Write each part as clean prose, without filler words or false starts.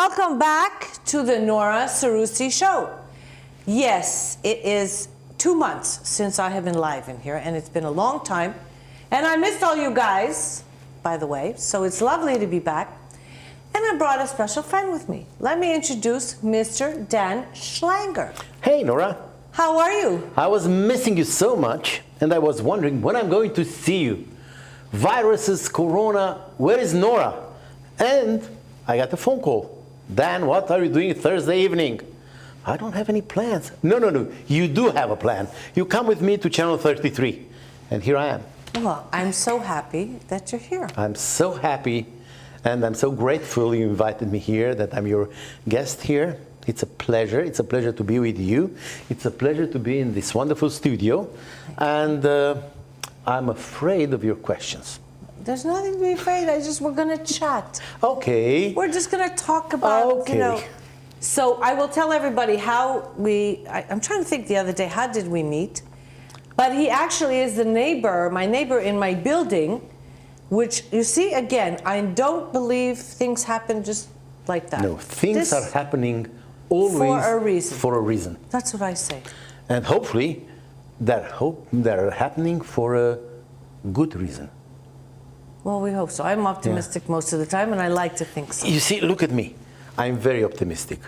Welcome back to the Nora Seroussi show. Yes, it is 2 months since I have been live in here, and it's been a long time. And I missed all you guys, by the way, so it's lovely to be back. And I brought a special friend with me. Let me introduce Mr. Dan Schlanger. Hey, Nora. How are you? I was missing you so much, and I was wondering when I'm going to see you. Viruses, Corona, where is Nora? And I got a phone call. Dan, what are you doing Thursday evening? I don't have any plans. No, you do have a plan. You come with me to channel 33, and here I am. Well, I'm so happy that you're here. I'm so happy, and I'm so grateful you invited me here, that I'm your guest here. It's a pleasure. It's a pleasure to be with you. It's a pleasure to be in this wonderful studio, and I'm afraid of your questions. There's nothing to be afraid. We're going to chat. Okay. We're just going to talk about, So I will tell everybody how I'm trying to think the other day, how did we meet? But he actually is my neighbor in my building, which, you see, again, I don't believe things happen just like that. No, things are happening always for a reason. That's what I say. And hopefully, they're happening for a good reason. Well, we hope so. I'm optimistic most of the time, and I like to think so. You see, look at me. I'm very optimistic.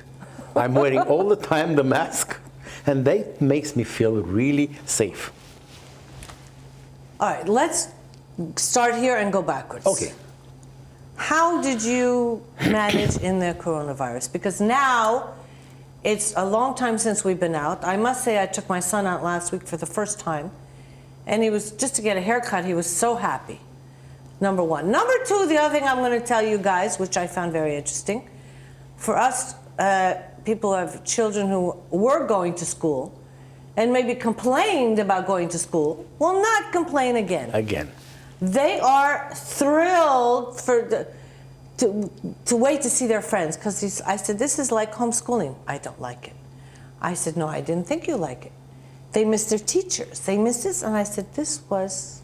I'm wearing all the time the mask, and that makes me feel really safe. All right, let's start here and go backwards. Okay. How did you manage in the coronavirus? Because now it's a long time since we've been out. I must say I took my son out last week for the first time, and he was, just to get a haircut, he was so happy. Number one. Number two, the other thing I'm going to tell you guys, which I found very interesting, for us people who have children who were going to school and maybe complained about going to school, will not complain again. Again. They are thrilled to wait to see their friends, because I said, this is like homeschooling. I don't like it. I said, no, I didn't think you like it. They miss their teachers. They miss this. And I said, this was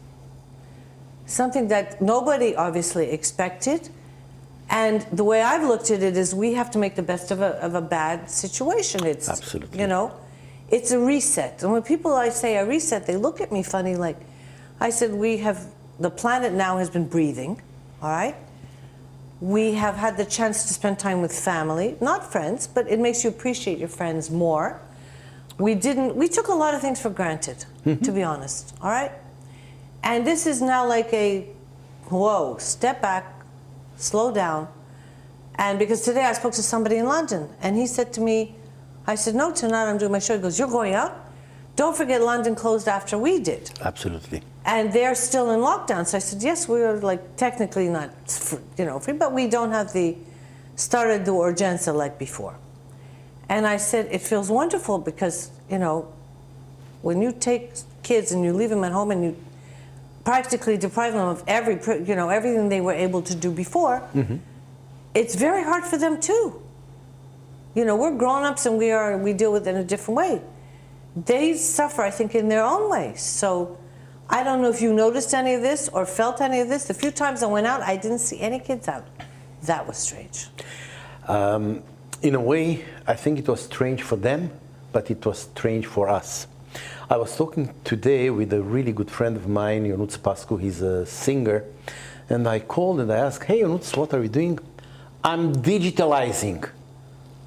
something that nobody obviously expected. And the way I've looked at it is we have to make the best of a bad situation. It's, absolutely. It's a reset. And when I say a reset, they look at me funny, like, I said, the planet now has been breathing, all right? We have had the chance to spend time with family, not friends, but it makes you appreciate your friends more. We took a lot of things for granted, to be honest, all right? And this is now like whoa, step back, slow down. And because today I spoke to somebody in London, and he said to me, I said, no, tonight I'm doing my show. He goes, you're going out? Don't forget London closed after we did. Absolutely. And they're still in lockdown. So I said, yes, we're like technically not free, but we don't have started the urgenza like before. And I said, it feels wonderful because, when you take kids and you leave them at home and you practically deprive them of everything they were able to do before, it's very hard for them too. We're grown-ups and we deal with it in a different way. They suffer, I think, in their own way. So I don't know if you noticed any of this or felt any of this. The few times I went out, I didn't see any kids out. That was strange. In a way, I think it was strange for them, but it was strange for us. I was talking today with a really good friend of mine, Ionuț Pascu. He's a singer. And I called and I asked, hey, Ionuț, what are you doing? I'm digitalizing.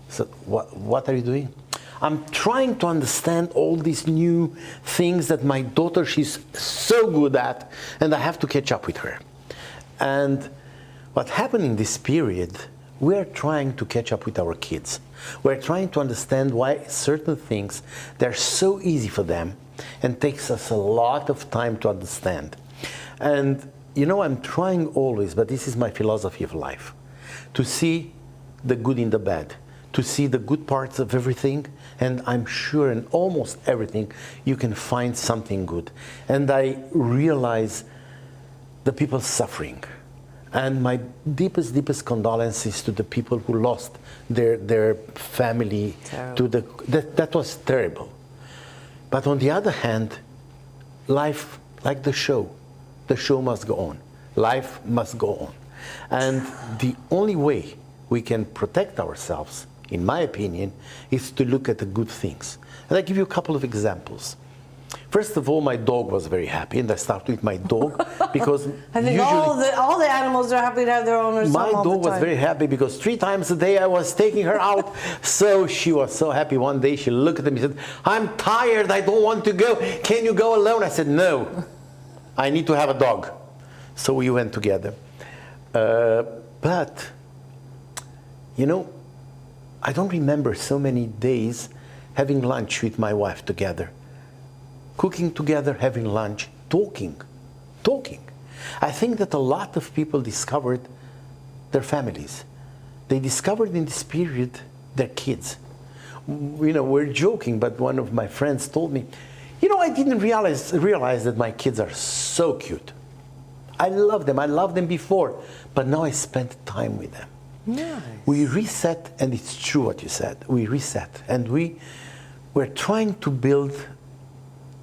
So what are you doing? I'm trying to understand all these new things that my daughter, she's so good at, and I have to catch up with her. And what happened in this period, we're trying to catch up with our kids. We're trying to understand why certain things, they're so easy for them and takes us a lot of time to understand. And I'm trying always, but this is my philosophy of life, to see the good in the bad, to see the good parts of everything, and I'm sure in almost everything you can find something good. And I realize the people suffering. And my deepest condolences to the people who lost their family. That was terrible. But on the other hand, life, like the show must go on. Life must go on. And the only way we can protect ourselves, in my opinion, is to look at the good things. And I'll give you a couple of examples. First of all, my dog was very happy, and I started with my dog because I think all the animals are happy to have their owners. My dog was very happy because 3 times a day I was taking her out. So she was so happy. One day she looked at me and said, "I'm tired, I don't want to go. Can you go alone?" I said, "No, I need to have a dog." So we went together. But, you know, I don't remember so many days having lunch with my wife together. Cooking together, having lunch, talking. I think that a lot of people discovered their families. They discovered in this period their kids. You know, we're joking, but one of my friends told me, "You know, I didn't realize that my kids are so cute. I love them. I loved them before, but now I spent time with them." Nice. We reset, and it's true what you said. We reset, and we're trying to build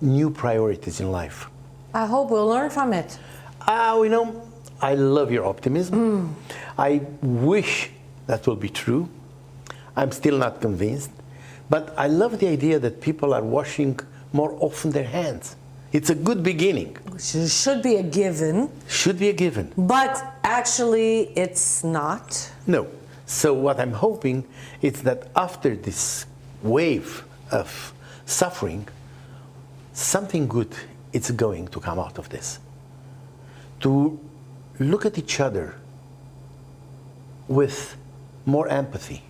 new priorities in life. I hope we'll learn from it. You know, I love your optimism. I wish that will be true. I'm still not convinced. But I love the idea that people are washing more often their hands. It's a good beginning. Which should be a given. Should be a given. But actually, it's not. No. So what I'm hoping is that after this wave of suffering, something good is going to come out of this. To look at each other with more empathy.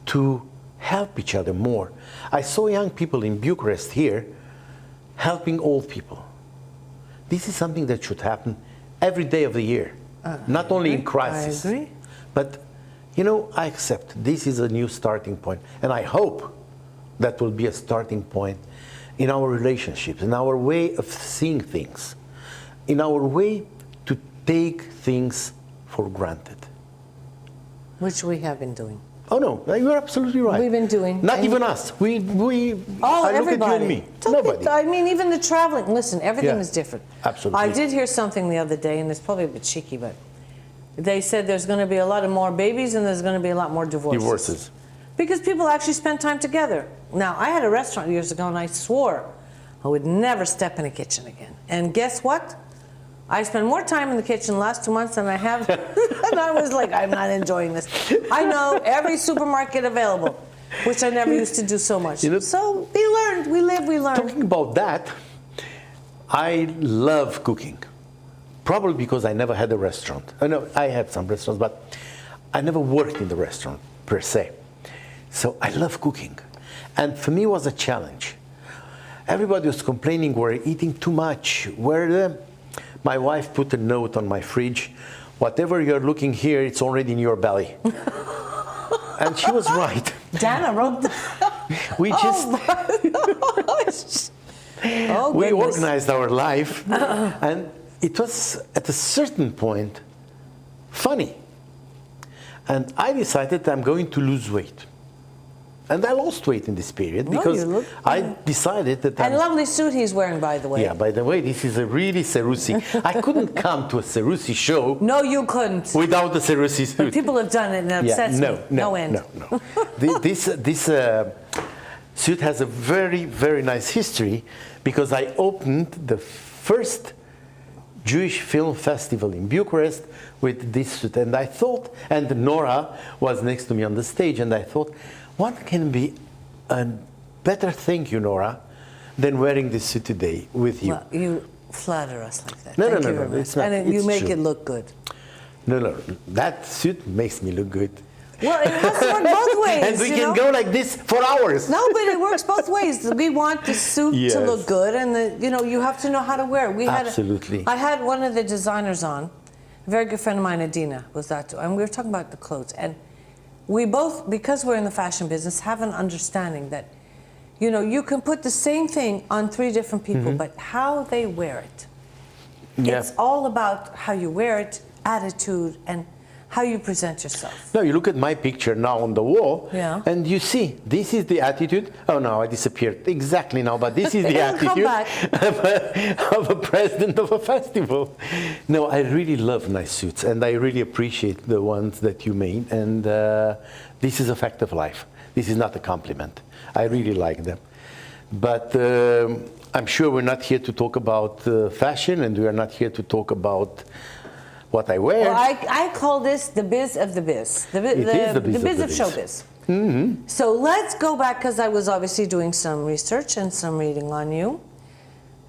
To help each other more. I saw young people in Bucharest here helping old people. This is something that should happen every day of the year. Not only in crisis. I agree. But, you know, I accept this is a new starting point. And I hope that will be a starting point in our relationships, in our way of seeing things, in our way to take things for granted. Which we have been doing. Oh no, you're absolutely right. We've been doing. Not even us. I Everybody. Look at you and me. Nobody. I mean, even the traveling. Listen, everything Yeah, is different. absolutely. I did hear something the other day, and it's probably a bit cheeky, but they said there's going to be a lot of more babies and there's going to be a lot more divorces. Because people actually spend time together. Now, I had a restaurant years ago, and I swore I would never step in a kitchen again. And guess what? I spent more time in the kitchen the last 2 months than I have. And I was like, I'm not enjoying this. I know every supermarket available, which I never used to do so much. You know, so we learned, we live, we learn. Talking about that, I love cooking. Probably because I never had a restaurant. No, I had some restaurants, but I never worked in the restaurant per se. So I love cooking. And for me it was a challenge. Everybody was complaining we're eating too much. My wife put a note on my fridge, "Whatever you're looking here, it's already in your belly." And she was right. Dana wrote that. We we organized our life, and it was at a certain point funny. And I decided I'm going to lose weight. And I lost weight in this period because I decided that And lovely suit he's wearing, by the way. Yeah, by the way, this is a really Seroussi. I couldn't come to a Seroussi show. No, you couldn't. Without the Seroussi suit. But people have done it and it upsets me. No end. No. This suit has a very, very nice history because I opened the first Jewish film festival in Bucharest with this suit. And I thought, and Nora was next to me on the stage, and I thought, what can be a better thank you, Nora, than wearing this suit today with you? Well, you flatter us like that. No, Thank you very much. it's not. And you make true. it look good. No, that suit makes me look good. Well, it has to work both ways. And we can go like this for hours. No, but it works both ways. We want the suit to look good, and you have to know how to wear it. Absolutely. I had one of the designers on, a very good friend of mine, Adina, was that too, and we were talking about the clothes. And we both, because we're in the fashion business, have an understanding that, you can put the same thing on 3 different people, but how they wear it. Yeah. It's all about how you wear it, attitude, and how you present yourself. No, you look at my picture now on the wall, Yeah. and you see, this is the attitude. Oh no, I disappeared exactly now, but this is the It'll come attitude of a president of a festival. No, I really love nice suits, and I really appreciate the ones that you made, and this is a fact of life. This is not a compliment. I really like them. But I'm sure we're not here to talk about fashion, and we are not here to talk about what I wear. Well, I call this the biz of the biz. The biz of showbiz. Mm-hmm. So let's go back, because I was obviously doing some research and some reading on you.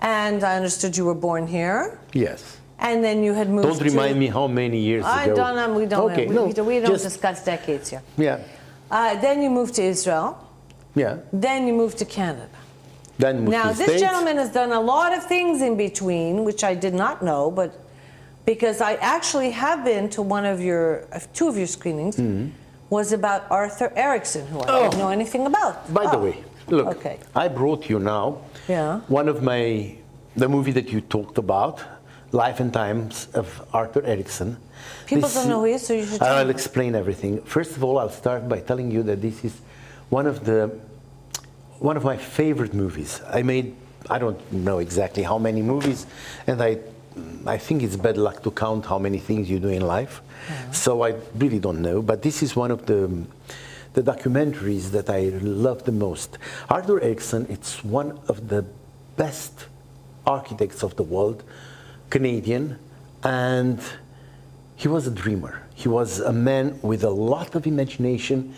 And I understood you were born here. Yes. And then you had moved Don't remind me how many years I ago. don't, we don't, Okay, we don't just- discuss decades here. Yeah. Then you moved to Israel. Yeah. Then you moved to Canada. Then moved Now, to the this States. gentleman has done a lot of things in between, which I did not know, but because I actually have been to two of your screenings, was about Arthur Erickson, who I didn't know anything about. By the way, look, Okay. I brought you now Yeah. one of the movie that you talked about, Life and Times of Arthur Erickson. People This- don't know who he is, so you should tell I'll them. explain everything. First of all, I'll start by telling you that this is one of my favorite movies. I don't know exactly how many movies, and I think it's bad luck to count how many things you do in life. So I really don't know, but this is one of the documentaries that I love the most. Arthur Erickson, it's one of the best architects of the world, Canadian, and he was a dreamer. He was a man with a lot of imagination,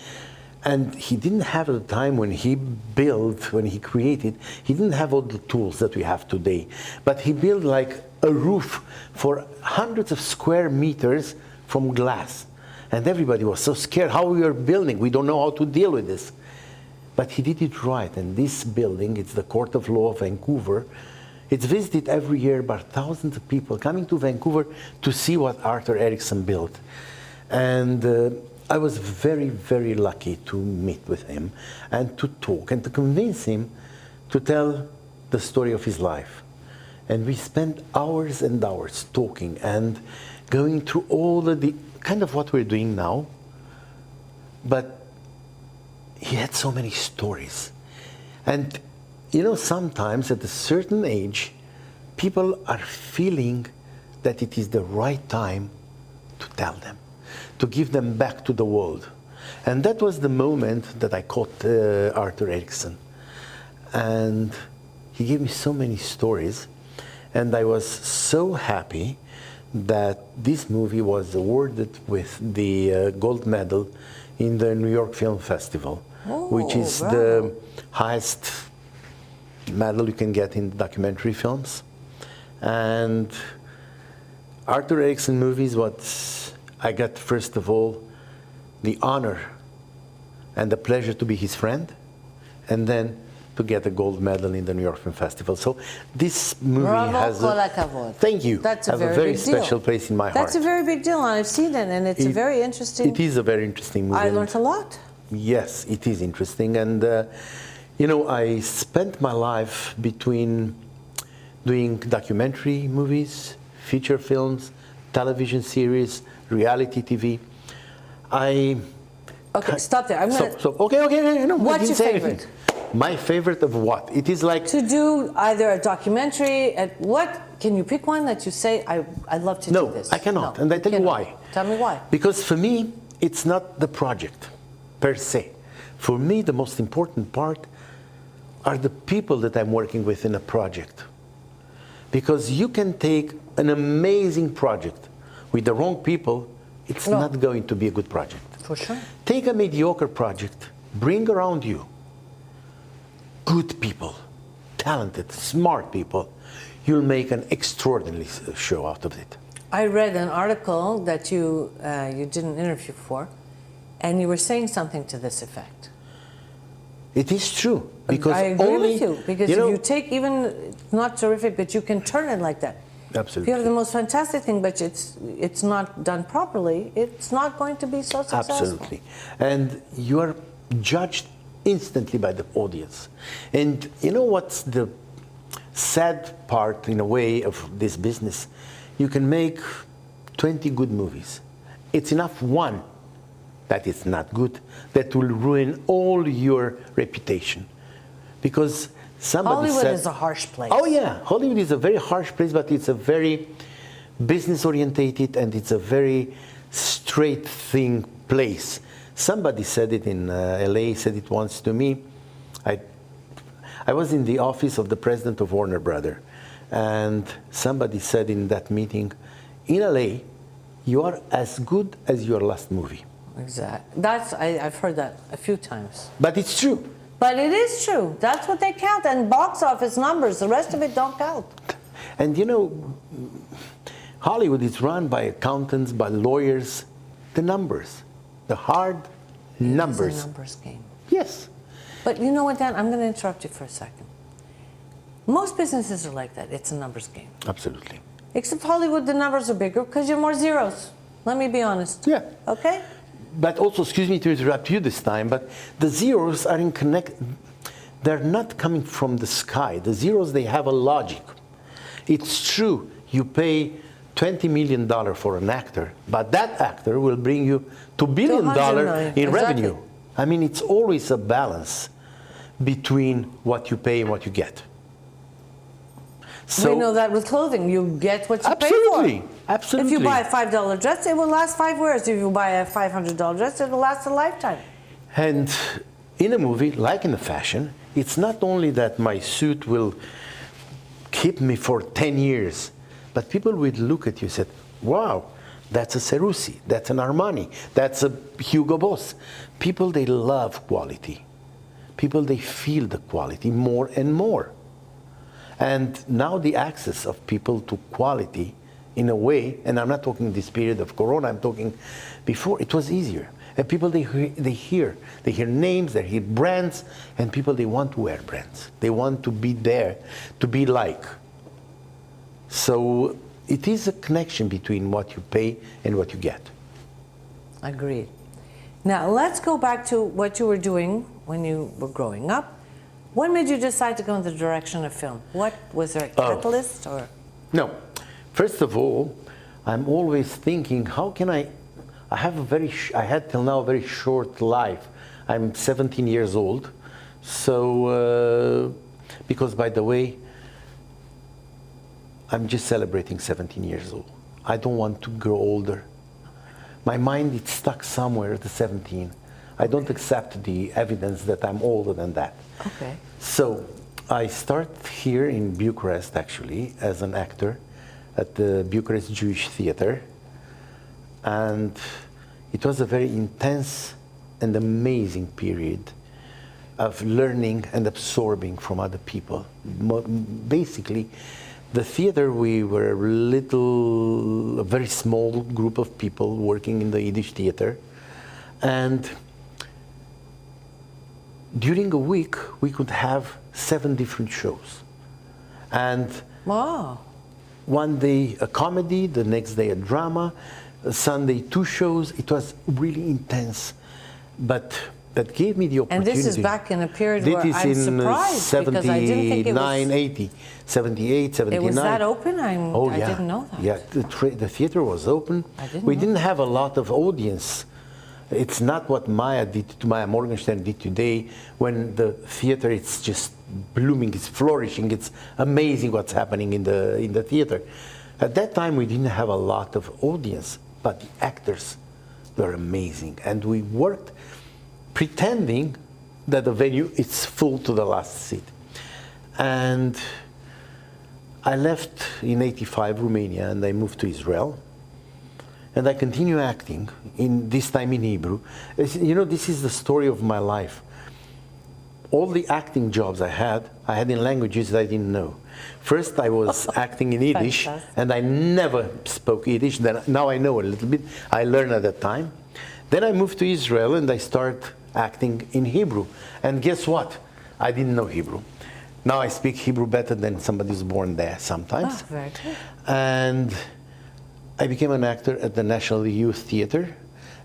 and he didn't have at the time when he created, he didn't have all the tools that we have today. But he built like a roof for hundreds of square meters from glass. And everybody was so scared, how we are building, we don't know how to deal with this. But he did it right, and this building, it's the Court of Law of Vancouver. It's visited every year by thousands of people coming to Vancouver to see what Arthur Erickson built. And I was very, very lucky to meet with him and to talk and to convince him to tell the story of his life. And we spent hours and hours talking and going through all the kind of what we're doing now. But he had so many stories. And you know, sometimes at a certain age, people are feeling that it is the right time to tell them, to give them back to the world. And that was the moment that I caught Arthur Erickson. And he gave me so many stories. And I was so happy that this movie was awarded with the gold medal in the New York Film Festival, which is the highest medal you can get in documentary films. And Arthur Erickson movies, what I got, first of all, the honor and the pleasure to be his friend, and then to get a gold medal in the New York Film Festival. So this movie has thank you. That's a has very a very big deal. special place in my heart. That's a very big deal, and I've seen it, and it's a very interesting. It is a very interesting movie. I learned a lot. Yes, it is interesting. And, you know, I spent my life between doing documentary movies, feature films, television series, reality TV. Okay, stop there. I'm gonna. Okay. No, What's I didn't your say favorite? anything. My favorite of what? It is like To do either a documentary, what can you pick one that you say I'd love to do this? No, I cannot, No, and I tell you cannot. why. Tell me why. Because for me, it's not the project per se. For me, the most important part are the people that I'm working with in a project. Because you can take an amazing project with the wrong people, it's not going to be a good project. For sure. Take a mediocre project, bring around you good people, talented, smart people. You'll make an extraordinary show out of it. I read an article that you did an interview for, and you were saying something to this effect. It is true. Because I agree only, with you, because if you take even, it's not terrific, but you can turn it like that. Absolutely. If you have the most fantastic thing, but it's not done properly, it's not going to be so successful. Absolutely. And you are judged instantly by the audience. And you know what's the sad part, in a way, of this business? You can make 20 good movies, it's enough one that is not good, that will ruin all your reputation. Because somebody Hollywood said, is a harsh place. oh yeah, Hollywood is a very harsh place, but it's a very business orientated and it's a very straight thing place. Somebody said it in LA, said it once to me. I was in the office of the president of Warner Brothers, and somebody said in that meeting, in LA, you are as good as your last movie. Exactly. I've heard that a few times. But it's true. But it is true. That's what they count. And box office numbers, the rest of it don't count. And you know, Hollywood is run by accountants, by lawyers. The numbers, the hard numbers. It's a numbers game. Yes. But you know what, Dan? I'm going to interrupt you for a second. Most businesses are like that. It's a numbers game. Absolutely. Except Hollywood, the numbers are bigger because you're more zeros. Let me be honest. Yeah. Okay? But also, excuse me to interrupt you this time, but the zeros are in they're not coming from the sky. The zeros, they have a logic. It's true, you pay $20 million for an actor, but that actor will bring you $2 billion in revenue. I mean, it's always a balance between what you pay and what you get. So, we know that with clothing, you get what you pay for. Absolutely. If you buy a $5 dress, it will last 5 years. If you buy a $500 dress, it will last a lifetime. And in a movie, like in a fashion, it's not only that my suit will keep me for 10 years, but people will look at you and say, wow, that's a Seroussi, that's an Armani, that's a Hugo Boss. People, they love quality. People, they feel the quality more and more. And now the access of people to quality, in a way, and I'm not talking this period of Corona, I'm talking before, it was easier. And people, they hear names, they hear brands, and people, they want to wear brands. They want to be there, to be like. So it is a connection between what you pay and what you get. Agreed. Now, let's go back to what you were doing when you were growing up. When made you decide to go in the direction of film? What was there a catalyst or? No. First of all, I'm always thinking, how can I had till now a very short life. I'm 17 years old. So, because by the way, I'm just celebrating 17 years old. I don't want to grow older. My mind is stuck somewhere at the 17. I don't accept the evidence that I'm older than that. Okay. So I start here in Bucharest, actually, as an actor at the Bucharest Jewish Theater. And it was a very intense and amazing period of learning and absorbing from other people. Basically, the theater, we were a very small group of people working in the Yiddish theater. And during a week, we could have 7 different shows. And wow. One day a comedy, the next day a drama, Sunday 2 shows. It was really intense. But that gave me the opportunity. And this is back in a period where I'm surprised because I didn't think it was... 79, 80, 78, 79. It was that open? I didn't know that. Yeah, the theater was open. We didn't have a lot of audience. It's not what Maya Morgenstern did today, when the theater, it's just blooming, it's flourishing, it's amazing what's happening in the theater. At that time, we didn't have a lot of audience, but the actors were amazing. And we worked pretending that the venue is full to the last seat. And I left in '85 Romania and I moved to Israel. And I continue acting, this time in Hebrew. You know, this is the story of my life. All the acting jobs I had in languages that I didn't know. First, I was acting in Yiddish, and I never spoke Yiddish. Now I know a little bit. I learned at that time. Then I moved to Israel, and I started acting in Hebrew. And guess what? I didn't know Hebrew. Now I speak Hebrew better than somebody who's born there sometimes. Oh, very good. And I became an actor at the National Youth Theater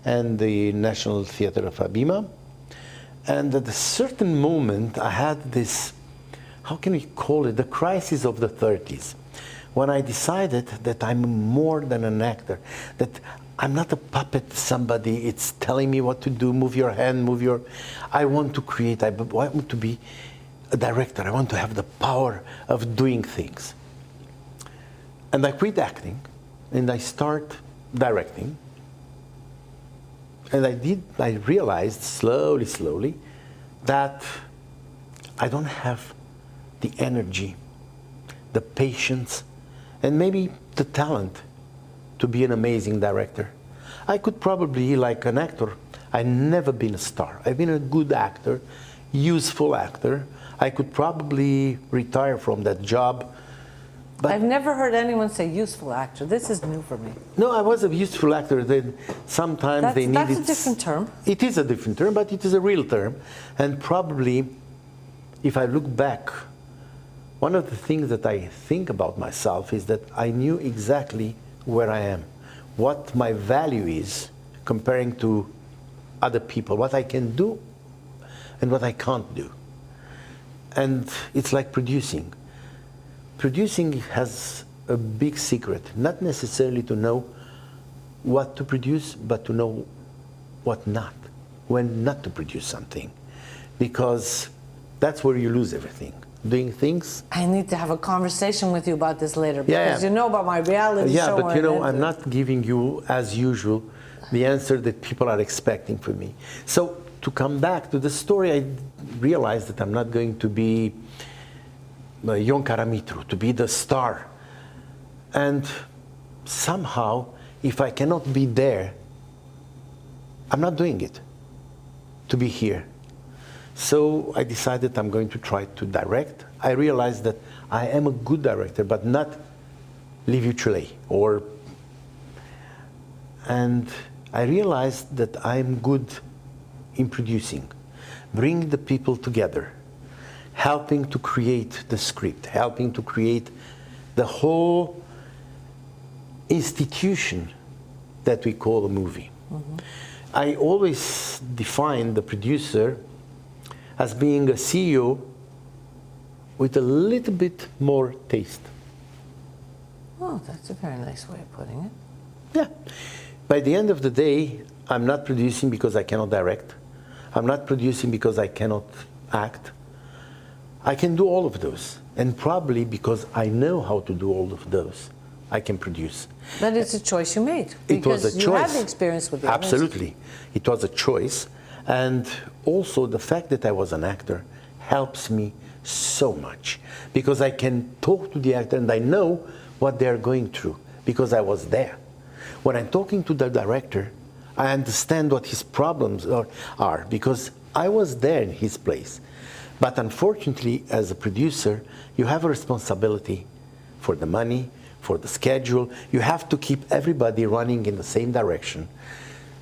and the National Theater of Abima. And at a certain moment, I had this, how can we call it, the crisis of the 30s, when I decided that I'm more than an actor, that I'm not a puppet, somebody, it's telling me what to do, move your hand, move your... I want to create, I want to be a director. I want to have the power of doing things. And I quit acting, and I start directing. And I realized slowly, that I don't have the energy, the patience, and maybe the talent to be an amazing director. I could probably, like an actor, I've never been a star. I've been a good actor, useful actor. I could probably retire from that job. But I've never heard anyone say useful actor. This is new for me. no, I was a useful actor. Then sometimes they needed... That's a different term. It is a different term, but it is a real term. And probably, if I look back, one of the things that I think about myself is that I knew exactly where I am, what my value is comparing to other people, what I can do and what I can't do. And it's like producing. Producing has a big secret, not necessarily to know what to produce, but to know what not, when not to produce something. Because that's where you lose everything. Doing things. I need to have a conversation with you about this later, because Yeah. you know about my reality show. Yeah, but you know, I'm not giving you, as usual, the answer that people are expecting from me. So to come back to the story, I realized that I'm not going to be Ion Karamitru, to be the star. And somehow, if I cannot be there, I'm not doing it to be here. So I decided I'm going to try to direct. I realized that I am a good director, but not Liviu Ciulei, and I realized that I'm good in producing, bringing the people together, helping to create the script, helping to create the whole institution that we call a movie. Mm-hmm. I always define the producer as being a CEO with a little bit more taste. Oh, that's a very nice way of putting it. Yeah. By the end of the day, I'm not producing because I cannot direct. I'm not producing because I cannot act. I can do all of those. And probably because I know how to do all of those, I can produce. But it's a choice you made. It was a because you choice. had the experience with the others. Absolutely. It was a choice. And also the fact that I was an actor helps me so much, because I can talk to the actor and I know what they're going through because I was there. When I'm talking to the director, I understand what his problems are because I was there in his place. But unfortunately, as a producer, you have a responsibility for the money, for the schedule. You have to keep everybody running in the same direction,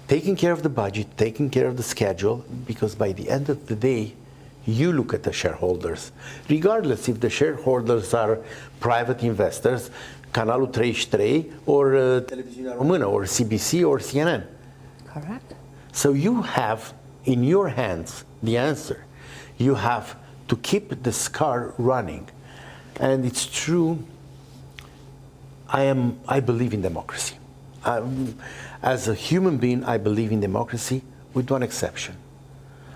taking care of the budget, taking care of the schedule, because by the end of the day, you look at the shareholders. Regardless if the shareholders are private investors, Canalul 33 or Televiziunea Română or CBC or CNN. Correct. So you have in your hands the answer. You have to keep this car running. And it's true, I believe in democracy. As a human being, I believe in democracy with one exception.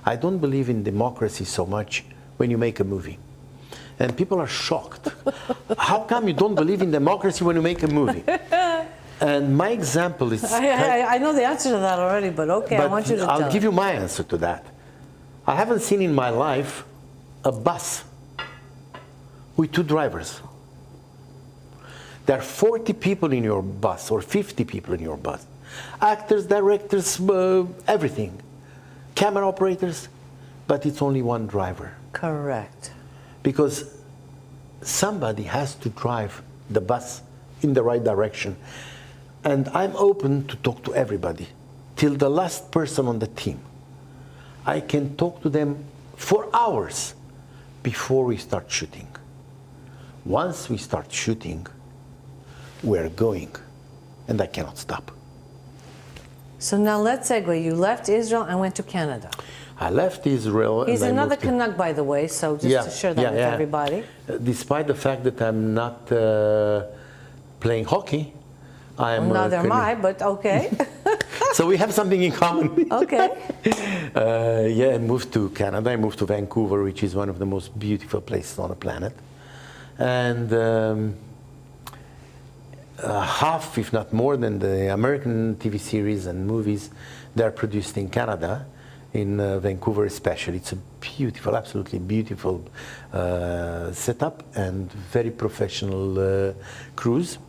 I don't believe in democracy so much when you make a movie. And people are shocked. How come you don't believe in democracy when you make a movie? And my example is... I know the answer to that already, but okay, I want you to tell I'll give you my answer to that. I haven't seen in my life a bus with 2 drivers. There are 40 people in your bus or 50 people in your bus. Actors, directors, everything. Camera operators, but it's only 1 driver. Correct. Because somebody has to drive the bus in the right direction. And I'm open to talk to everybody, till the last person on the team. I can talk to them for hours before we start shooting. Once we start shooting, we're going, and I cannot stop. So now let's segue. You left Israel and went to Canada. I left Israel. He's and another I moved Canuck, by the way, so just to share that with everybody. Despite the fact that I'm not playing hockey, I am Neither am I, but okay. So we have something in common. Okay. Yeah, I moved to Canada. I moved to Vancouver, which is one of the most beautiful places on the planet. And half, if not more than the American TV series and movies, they are produced in Canada, in Vancouver especially. It's a beautiful, absolutely beautiful setup and very professional crews.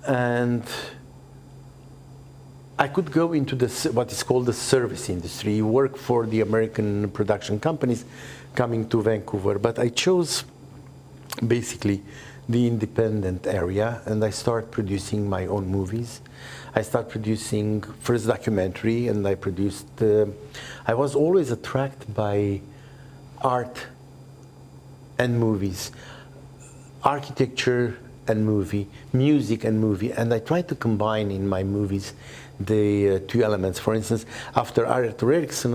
And I could go into what is called the service industry, work for the American production companies coming to Vancouver, but I chose basically the independent area, and I started producing my own movies. I started producing first documentary, and I produced, I was always attracted by art and movies, architecture and movie, music and movie, and I try to combine in my movies the two elements. For instance, after Arthur Erickson,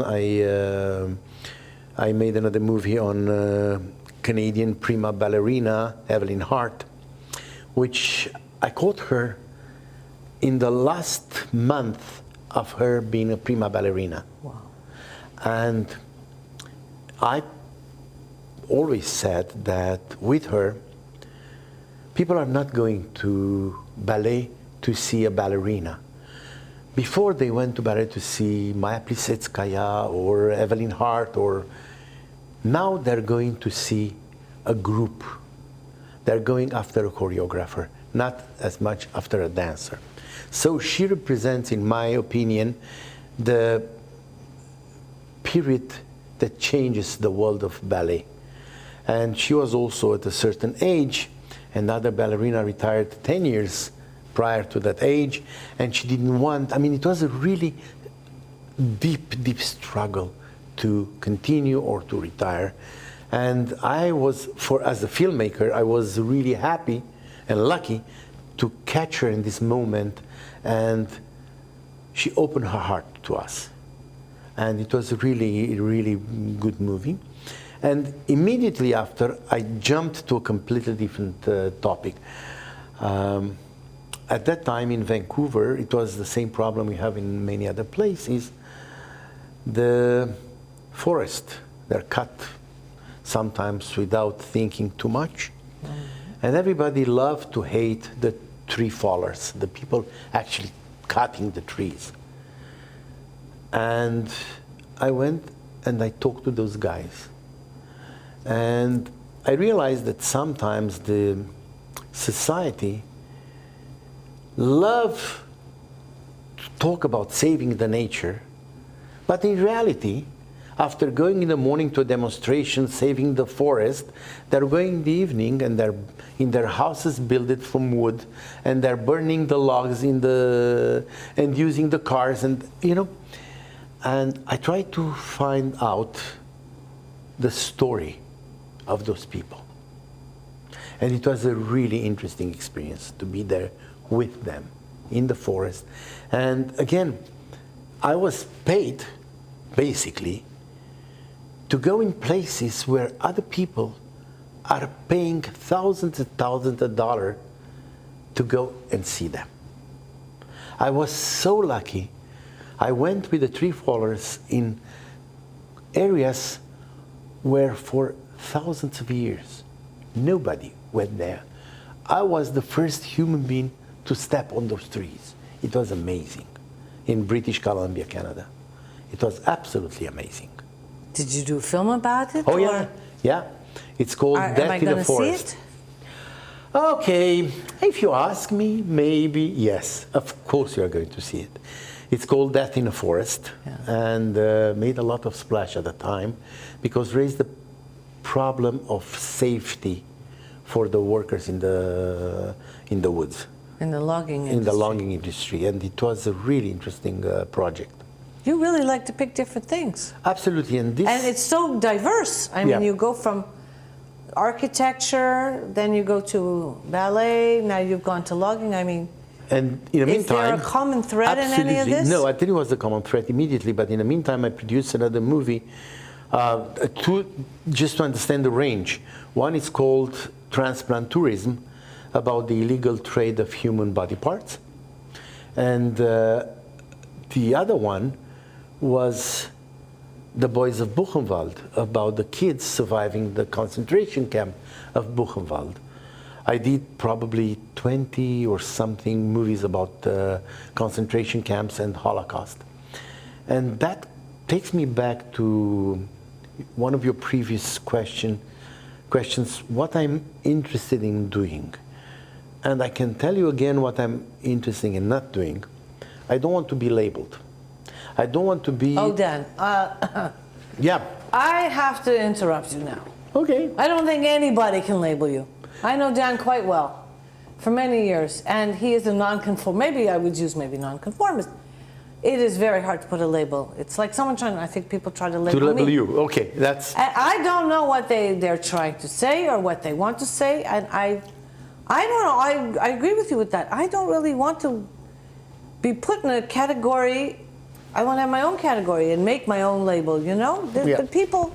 I made another movie on Canadian prima ballerina Evelyn Hart, which I caught her in the last month of her being a prima ballerina. Wow. And I always said that with her, people are not going to ballet to see a ballerina. Before they went to ballet to see Maya Plisetskaya or Evelyn Hart, or now they're going to see a group. They're going after a choreographer, not as much after a dancer. So she represents, in my opinion, the period that changes the world of ballet. And she was also at a certain age. Another ballerina retired 10 years prior to that age, and she didn't want, I mean, it was a really deep, deep struggle to continue or to retire. And I was, as a filmmaker, I was really happy and lucky to catch her in this moment, and she opened her heart to us. And it was a really, really good movie. And immediately after, I jumped to a completely different topic. At that time in Vancouver, it was the same problem we have in many other places. The forest, they're cut sometimes without thinking too much. And everybody loved to hate the tree fallers, the people actually cutting the trees. And I went and I talked to those guys. And I realized that sometimes the society love to talk about saving the nature, but in reality, after going in the morning to a demonstration saving the forest, they're going in the evening and they're in their houses built it from wood, and they're burning the logs in and using the cars, and you know. And I try to find out the story of those people. And it was a really interesting experience to be there with them in the forest. And again, I was paid, basically, to go in places where other people are paying thousands and thousands of dollars to go and see them. I was so lucky. I went with the tree fallers in areas where for thousands of years nobody went there. I was the first human being to step on those trees. It was amazing. In British Columbia, Canada. It was absolutely amazing. Did you do a film about it? Oh, yeah. Yeah. It's called Death in the Forest. See it? Okay. If you ask me, maybe yes. Of course you are going to see it. It's called Death in the Forest, and made a lot of splash at the time because raised the problem of safety for the workers in the woods. In the logging industry. In the logging industry, and it was a really interesting project. You really like to pick different things. Absolutely, and it's so diverse. I mean, you go from architecture, then you go to ballet, now you've gone to logging. I mean, and in the meantime, is there a common thread in any of this? No, I tell you what's the common thread immediately. But in the meantime, I produced another movie, just to understand the range. One is called Transplant Tourism, about the illegal trade of human body parts. And the other one was The Boys of Buchenwald, about the kids surviving the concentration camp of Buchenwald. I did probably 20 or something movies about concentration camps and Holocaust. And that takes me back to one of your previous questions, what I'm interested in doing. And I can tell you again what I'm interested in not doing. I don't want to be labeled. I don't want to be... Oh, Dan. Yeah. I have to interrupt you now. Okay. I don't think anybody can label you. I know Dan quite well for many years, and he is a nonconformist. Maybe I would use nonconformist. It is very hard to put a label. It's like someone trying, I think people try to label me. To label you, okay, that's... I don't know what they're trying to say or what they want to say, and I don't know, I agree with you with that. I don't really want to be put in a category. I want to have my own category and make my own label, you know? The people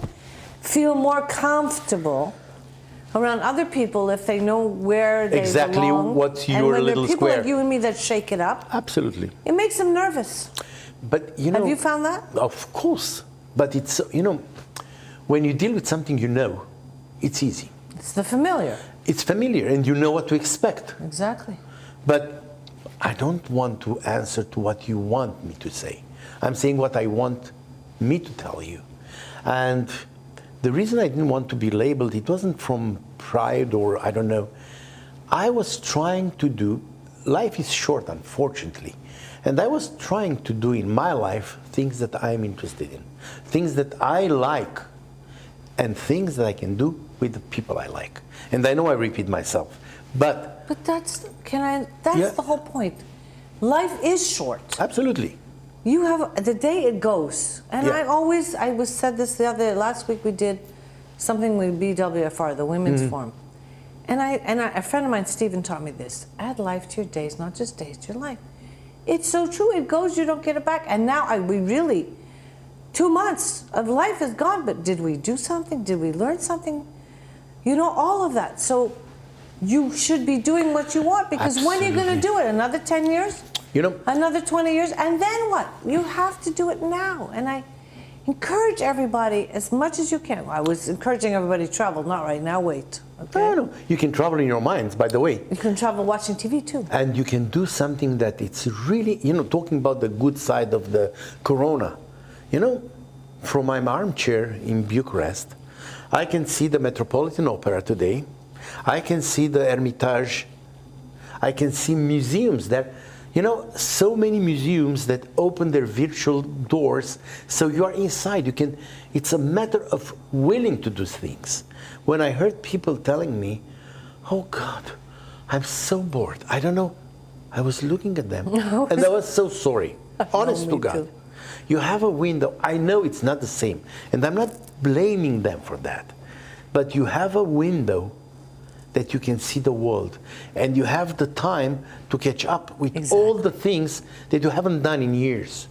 feel more comfortable around other people if they know where they exactly belong. What's your and when little there are people square. like you and me that shake it up. Absolutely. It makes them nervous. But you know, have you found that? Of course. But it's, you know, when you deal with something you know, it's easy. It's the familiar. It's familiar and you know what to expect. Exactly. But I don't want to answer to what you want me to say. I'm saying what I want me to tell you. And the reason I didn't want to be labeled, it wasn't from pride or I don't know. I was trying to do, life is short, unfortunately. And I was trying to do in my life things that I'm interested in, things that I like, and things that I can do with the people I like. And I know I repeat myself, but that's the whole point. Life is short. Absolutely. You have the day it goes, and I said this last week we did something with BWFR, the Women's Forum, and a friend of mine, Stephen, taught me this: add life to your days, not just days to your life. It's so true. It goes, you don't get it back. And now we really, 2 months of life is gone. But did we do something? Did we learn something? You know, all of that. So you should be doing what you want, because when are you going to do it? Another 10 years? You know, another 20 years, and then what? You have to do it now. And I encourage everybody as much as you can. I was encouraging everybody to travel, not right now, wait. Okay? No. You can travel in your minds, by the way. You can travel watching TV too. And you can do something that it's really, you know, talking about the good side of the corona. You know, from my armchair in Bucharest, I can see the Metropolitan Opera today. I can see the Hermitage. I can see museums that, you know, so many museums that open their virtual doors, so you are inside. You can. It's a matter of willing to do things. When I heard people telling me, "Oh God, I'm so bored. I don't know," I was looking at them, and I was so sorry. Honest to God, too. You have a window. I know it's not the same, and I'm not blaming them for that, but you have a window that you can see the world, and you have the time to catch up with all the things that you haven't done in years.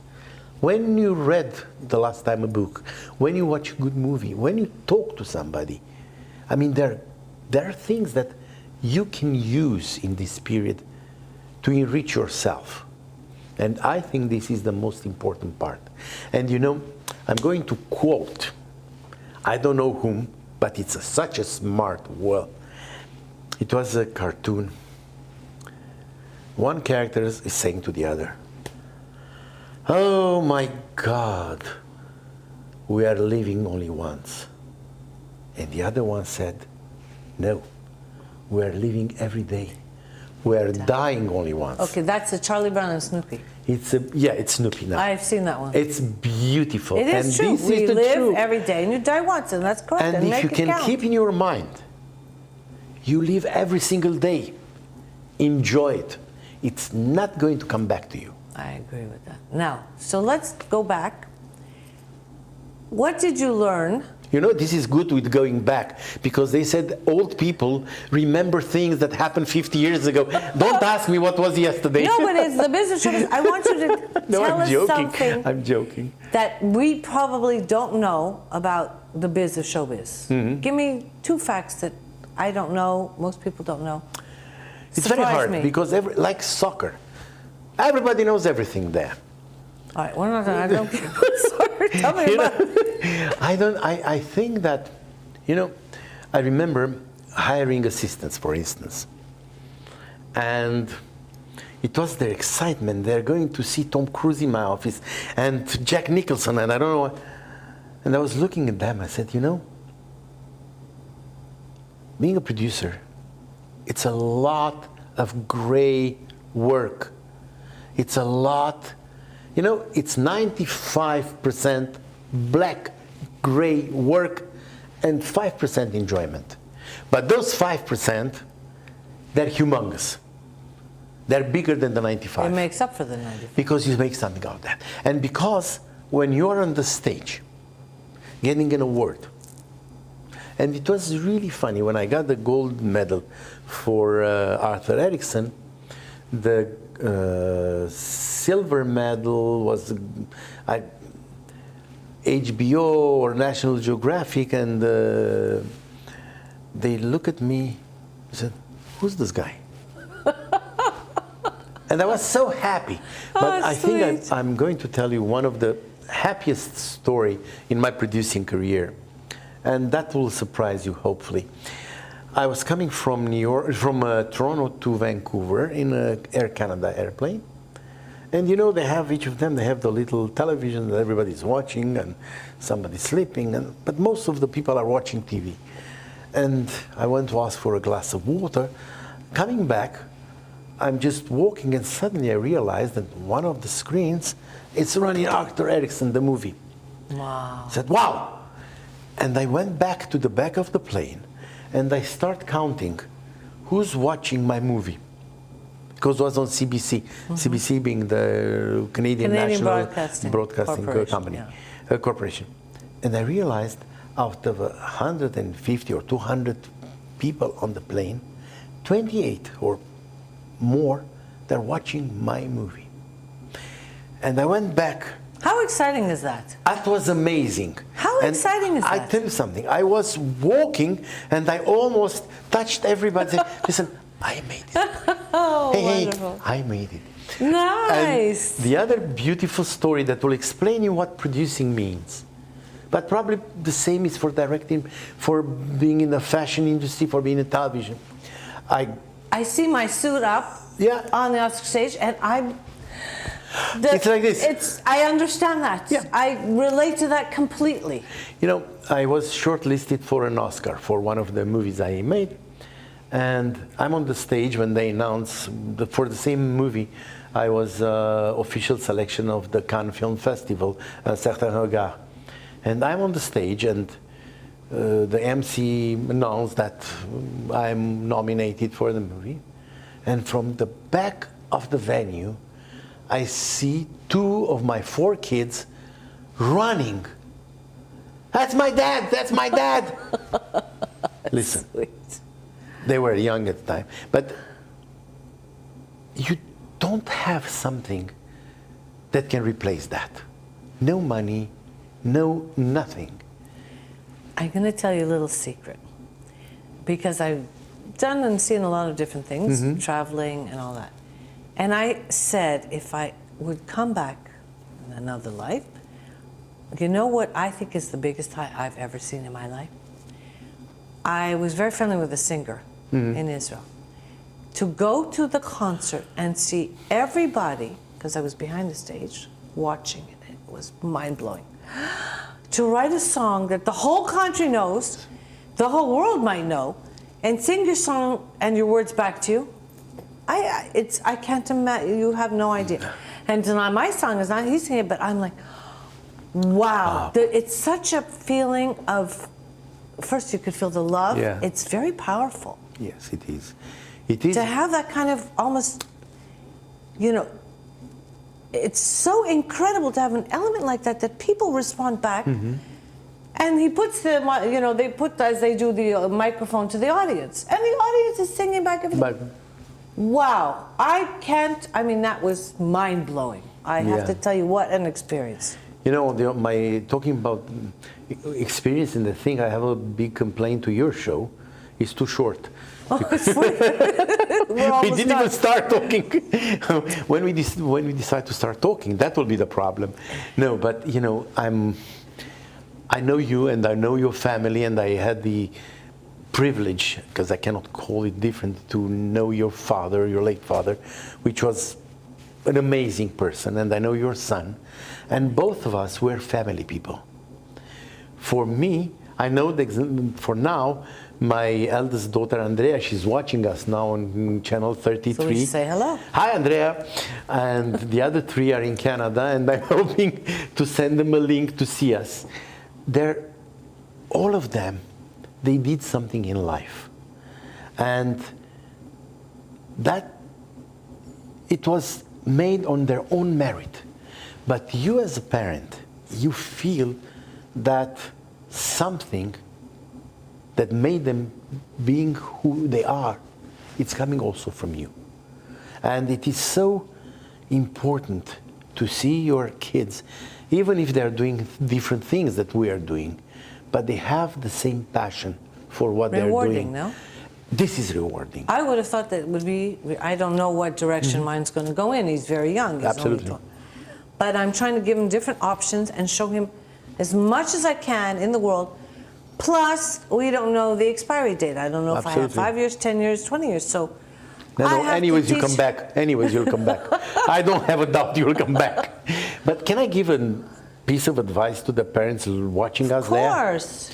When you read the last time a book, when you watch a good movie, when you talk to somebody, I mean, there are things that you can use in this period to enrich yourself. And I think this is the most important part. And you know, I'm going to quote, I don't know whom, but it's such a smart word. It was a cartoon. One character is saying to the other, "Oh my God, we are living only once." And the other one said, "No, we are living every day. We are dying only once." Okay, that's a Charlie Brown and Snoopy. It's Snoopy now. I've seen that one. It's beautiful. It is true. We live every day and you die once, and that's correct. And if you can keep in your mind, you live every single day. Enjoy it. It's not going to come back to you. I agree with that. Now, so let's go back. What did you learn? You know, this is good with going back, because they said old people remember things that happened 50 years ago. Don't ask me what was yesterday. No, but it's the Biz of Showbiz. I want you to tell us something. I'm joking. That we probably don't know about the Biz of Showbiz. Mm-hmm. Give me 2 facts that I don't know, most people don't know. It's very hard, because like soccer, Everybody knows everything there. All right, I don't care. Sorry, tell me about it. I think that, I remember hiring assistants, for instance. And it was their excitement. They're going to see Tom Cruise in my office and Jack Nicholson and I don't know what. And I was looking at them, I said, being a producer, it's a lot of gray work. It's a lot, it's 95% black, gray work and 5% enjoyment. But those 5%, they're humongous. They're bigger than the 95. It makes up for the 95. Because you make something out of that. And because when you're on the stage, getting an award, and it was really funny, when I got the gold medal for Arthur Erickson, the silver medal was HBO or National Geographic, and they look at me and said, "Who's this guy?" And I was so happy. But I think I'm going to tell you one of the happiest story in my producing career, and that will surprise you, hopefully. I was coming from Toronto to Vancouver in an Air Canada airplane. And they have, each of them, they have the little television that everybody's watching and somebody's sleeping, but most of the people are watching TV. And I went to ask for a glass of water. Coming back, I'm just walking and suddenly I realized that one of the screens, it's running Arthur Erickson, the movie. Wow. I said, wow. And I went back to the back of the plane and I start counting who's watching my movie. Because it was on CBC, CBC being the Canadian National Broadcasting Company, corporation. And I realized out of 150 or 200 people on the plane, 28 or more, they're watching my movie. And I went back. How exciting is that? That was amazing. How exciting is that? I tell you something. I was walking and I almost touched everybody. Said, listen, I made it. Oh, hey, wonderful. I made it. Nice. And the other beautiful story that will explain you what producing means, but probably the same is for directing, for being in the fashion industry, for being in television. I see my suit up on the Oscar stage, and it's like this. I understand that. Yeah. I relate to that completely. I was shortlisted for an Oscar for one of the movies I made. And I'm on the stage when they announce for the same movie, I was official selection of the Cannes Film Festival, certain regard. And I'm on the stage and the MC announced that I'm nominated for the movie. And from the back of the venue, I see 2 of my 4 kids running. That's my dad, that's my dad. Listen. Sweet. They were young at the time, but you don't have something that can replace that. No money, no nothing. I'm going to tell you a little secret, because I've done and seen a lot of different things, traveling and all that. And I said, if I would come back in another life, you know what I think is the biggest high I've ever seen in my life? I was very friendly with a singer in Israel. To go to the concert and see everybody, because I was behind the stage watching it, it was mind-blowing. To write a song that the whole country knows, the whole world might know, and sing your song and your words back to you, I can't imagine, you have no idea. And my song is not, he's singing it, but I'm like, wow. It's such a feeling of, first you could feel the love. Yeah. It's very powerful. Yes, it is. It is. To have that kind of almost, it's so incredible to have an element like that people respond back. And he puts they put, as they do, the microphone to the audience. And the audience is singing back everything. Wow. That was mind-blowing. I have to tell you, what an experience. Talking about experience in the thing, I have a big complaint to your show. It's too short. Oh, We're almost we didn't done. even start talking. when we decide to start talking, that will be the problem. No, but you know, I know you and I know your family, and I had the privilege, because I cannot call it different, to know your father, your late father, which was an amazing person, and I know your son, and both of us were family people. For me, I know that for now, my eldest daughter Andrea, she's watching us now on channel 33. So we should say hello. Hi, Andrea. And the other three are in Canada, and I'm hoping to send them a link to see us. All of them, they did something in life. And that, it was made on their own merit. But you as a parent, you feel that something that made them being who they are, it's coming also from you. And it is so important to see your kids, even if they're doing different things that we are doing, but they have the same passion for what they're doing. Rewarding, no? This is rewarding. I would have thought that it would be, I don't know what direction mine's going to go in. He's very young. He's Absolutely. only 12. But I'm trying to give him different options and show him as much as I can in the world. Plus, we don't know the expiry date. I don't know if I have 5 years, 10 years, 20 years. So, No, I have anyways, to you come teach- back. Anyways, you'll come back. I don't have a doubt you'll come back. But can I give a piece of advice to the parents watching us Of there? course.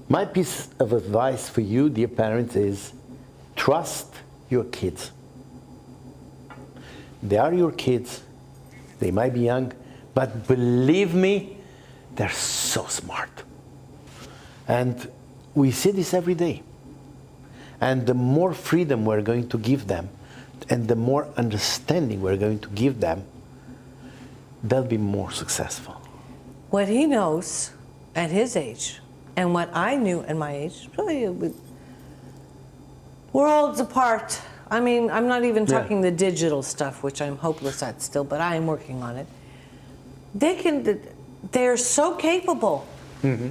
My piece of advice for you, dear parents, is trust your kids. They are your kids. They might be young, but believe me, they're so smart. And we see this every day. And the more freedom we're going to give them, and the more understanding we're going to give them, they'll be more successful. What he knows at his age and what I knew at my age, really worlds apart. I mean, I'm not even talking the digital stuff, which I'm hopeless at still, but I am working on it. They're so capable. Mm-hmm.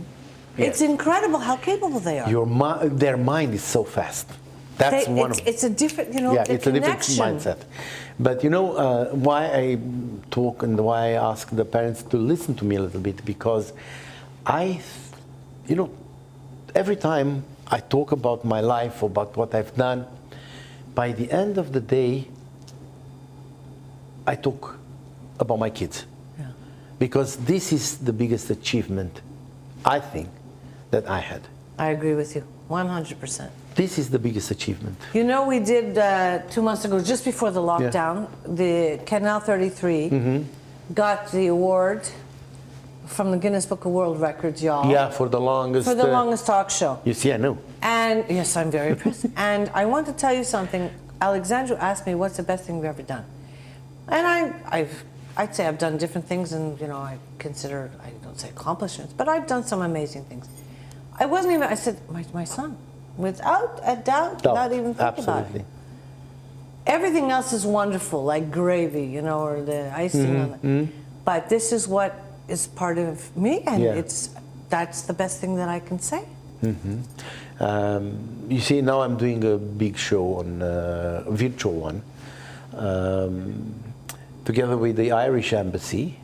It's incredible how capable they are. Their mind is so fast. That's it's a different, you know, yeah, the it's a different connection. mindset. But you know why I talk and why I ask the parents to listen to me a little bit, because you know, every time I talk about my life, about what I've done, by the end of the day, I talk about my kids. Yeah. Because this is the biggest achievement, I think, that I had. I agree with you, 100%. This is the biggest achievement. You know, we did 2 months ago, just before the lockdown, the Canal 33 got the award from the Guinness Book of World Records, y'all. Yeah, for the longest. For the longest talk show. You see, I know. And yes, I'm very impressed. And I want to tell you something. Alexandra asked me, what's the best thing we've ever done? And I'd say I've done different things, and you know, I don't say accomplishments, but I've done some amazing things. I said, my son, without a doubt, not even think about it. Everything else is wonderful, like gravy, you know, or the icing on it. But this is what is part of me, and that's the best thing that I can say. You see, now I'm doing a big show on a virtual one, together with the Irish Embassy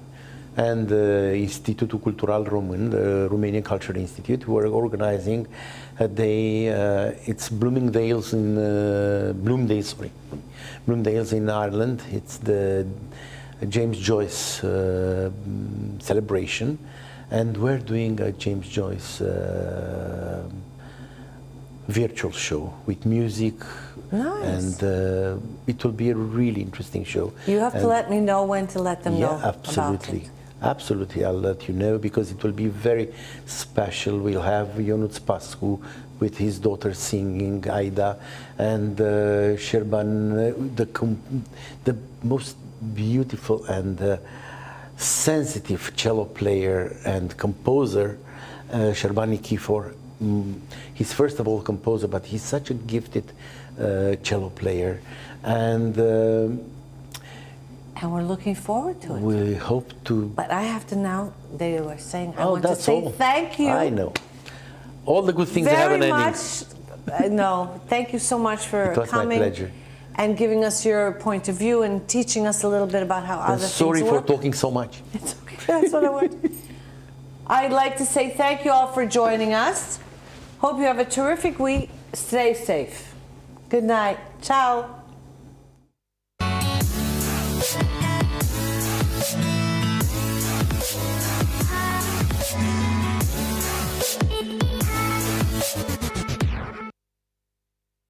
and the Institutul Cultural Român, the Romanian Culture Institute, who are organizing a day. It's Bloomingdale's in Ireland. It's the James Joyce celebration, and we're doing a James Joyce virtual show with music. Nice. And it will be a really interesting show. You have to let me know when to let them know absolutely. about it. Absolutely, I'll let you know, because it will be very special. We'll have Ionuț Pascu with his daughter singing, Aida, and Șerban, the most beautiful and sensitive cello player and composer, Șerban Nichifor. He's first of all a composer, but he's such a gifted cello player, and we're looking forward to it. we hope to. But I have to now, they were saying, I Oh, want to that's say all. thank you. I know. All the good things have an Very ending. much. No, thank you so much for It was coming. my pleasure. and giving us your point of view and teaching us a little bit about how other things Sorry for work. talking so much. It's okay. That's what I want. I'd like to say thank you all for joining us. Hope you have a terrific week. Stay safe. Good night. Ciao.